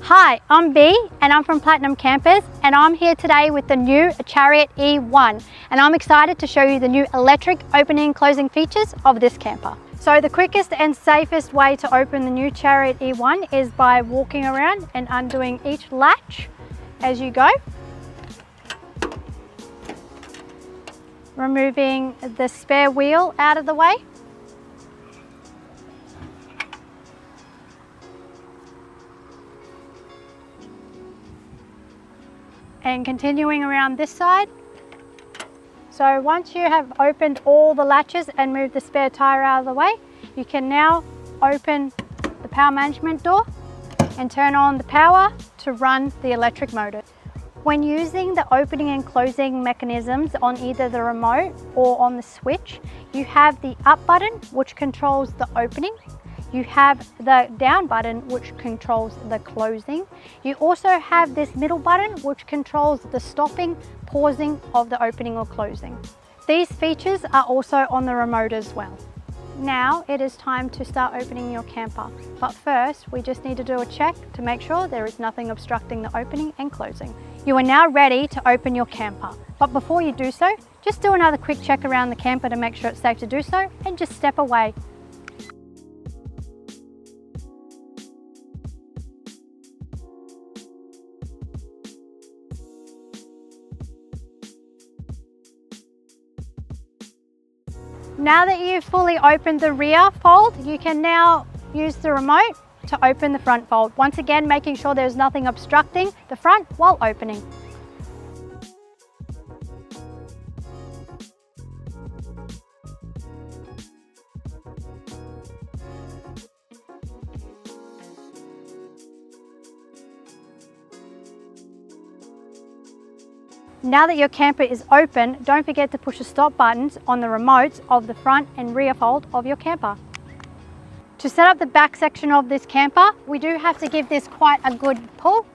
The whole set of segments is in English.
Hi, I'm Bea and I'm from Platinum Campers, and I'm here today with the new Chariot E1, and I'm excited to show you the new electric opening and closing features of this camper. So the quickest and safest way to open the new Chariot E1 is by walking around and undoing each latch as you go. Removing the spare wheel out of the way. And continuing around this side. So once you have opened all the latches and moved the spare tire out of the way, you can now open the power management door and turn on the power to run the electric motor. When using the opening and closing mechanisms on either the remote or on the switch, you have the up button which controls the opening. You have the down button which controls the closing. You also have this middle button which controls the stopping, pausing of the opening or closing. These features are also on the remote as well. Now it is time to start opening your camper. But first we just need to do a check to make sure there is nothing obstructing the opening and closing. You are now ready to open your camper. But before you do so, just do another quick check around the camper to make sure it's safe to do so, and just step away. Now that you've fully opened the rear fold, you can now use the remote to open the front fold. Once again, making sure there's nothing obstructing the front while opening. Now that your camper is open, don't forget to push the stop buttons on the remotes of the front and rear fold of your camper. To set up the back section of this camper, we do have to give this quite a good pull.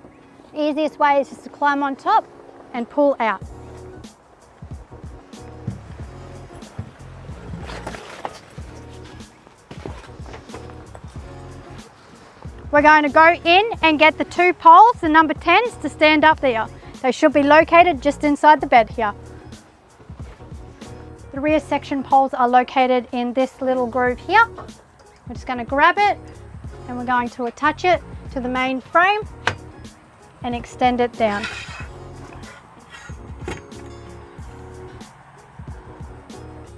The easiest way is just to climb on top and pull out. We're going to go in and get the two poles, the number 10s, to stand up there. They should be located just inside the bed here. The rear section poles are located in this little groove here. We're just going to grab it and we're going to attach it to the main frame and extend it down.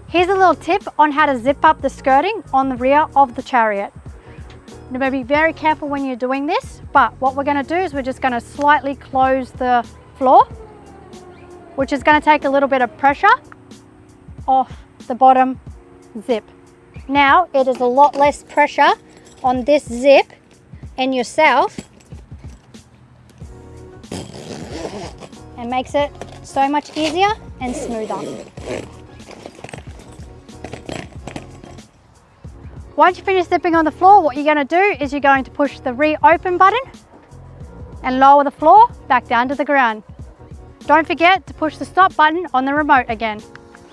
Here's a little tip on how to zip up the skirting on the rear of the Chariot. You may be very careful when you're doing this, but what we're going to do is we're just going to slightly close the floor, which is going to take a little bit of pressure off the bottom zip. Now it is a lot less pressure on this zip and yourself, and makes it so much easier and smoother. Once you finish zipping on the floor, what you're going to do is you're going to push the reopen button and lower the floor back down to the ground. Don't forget to push the stop button on the remote again.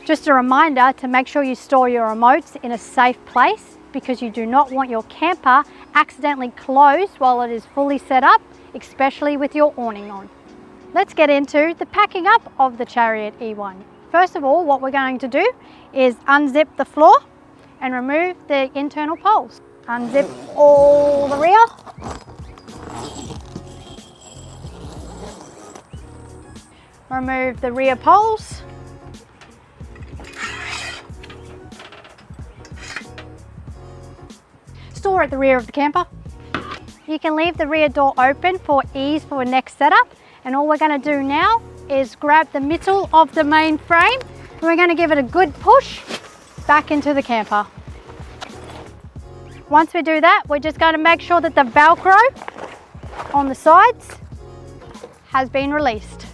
Just a reminder to make sure you store your remotes in a safe place, because you do not want your camper accidentally closed while it is fully set up, especially with your awning on. Let's get into the packing up of the Chariot E1. First of all, what we're going to do is unzip the floor and remove the internal poles. Unzip all the rear. Remove the rear poles. Store at the rear of the camper. You can leave the rear door open for ease for next setup, and all we're going to do now is grab the middle of the main frame and we're going to give it a good push back into the camper. Once we do that, we're just going to make sure that the Velcro on the sides has been released.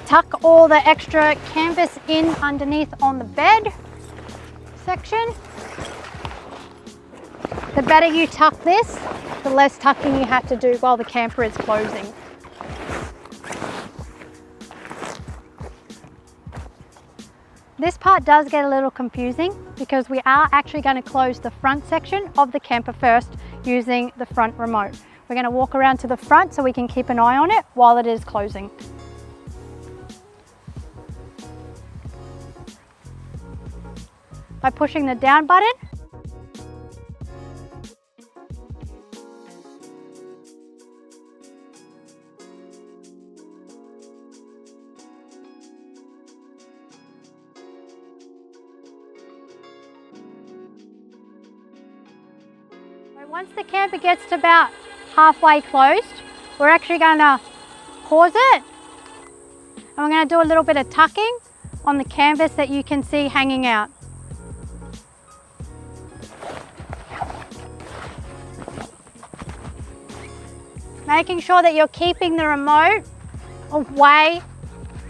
Tuck all the extra canvas in underneath on the bed section. The better you tuck this, the less tucking you have to do while the camper is closing. This part does get a little confusing because we are actually going to close the front section of the camper first using the front remote. We're going to walk around to the front so we can keep an eye on it while it is closing. By pushing the down button, once the camper gets to about halfway closed, we're actually going to pause it and we're going to do a little bit of tucking on the canvas that you can see hanging out. Making sure that you're keeping the remote away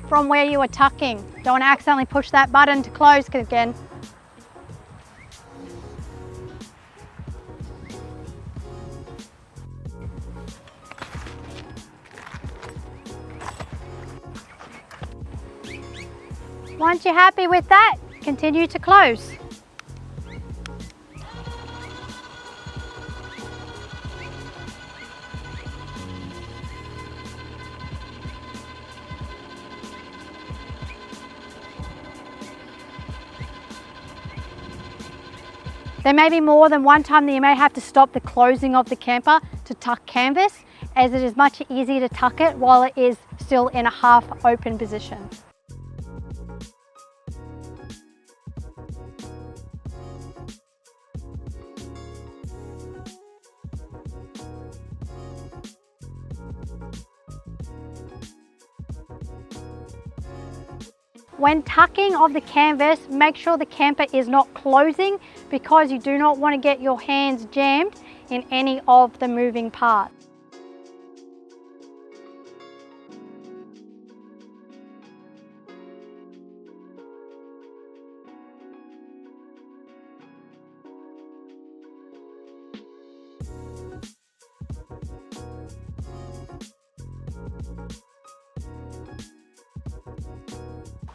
from where you are tucking. Don't want to accidentally push that button to close again. Once you're happy with that, continue to close. There may be more than one time that you may have to stop the closing of the camper to tuck canvas, as it is much easier to tuck it while it is still in a half open position. When tucking of the canvas, make sure the camper is not closing because you do not want to get your hands jammed in any of the moving parts.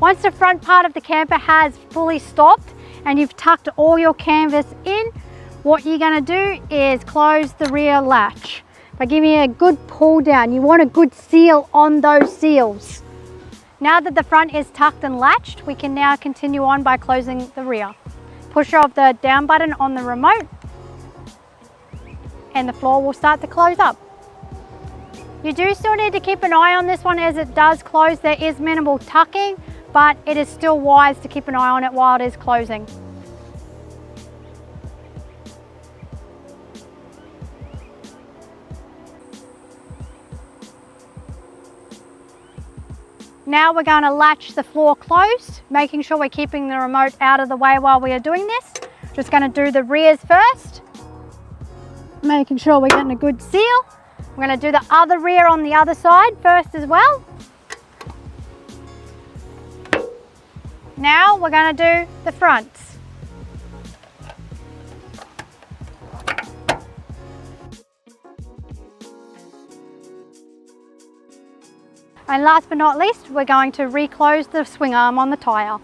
Once the front part of the camper has fully stopped and you've tucked all your canvas in, what you're going to do is close the rear latch by giving it a good pull down. You want a good seal on those seals. Now that the front is tucked and latched, we can now continue on by closing the rear. Push off the down button on the remote and the floor will start to close up. You do still need to keep an eye on this one as it does close. There is minimal tucking, but it is still wise to keep an eye on it while it is closing. Now we're going to latch the floor closed, making sure we're keeping the remote out of the way while we are doing this. Just going to do the rears first, making sure we're getting a good seal. We're going to do the other rear on the other side first as well. Now we're going to do the fronts. And last but not least, we're going to reclose the swing arm on the tyre.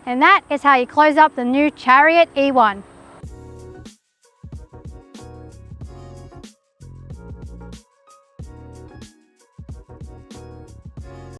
And that is how you close up the new Chariot E1.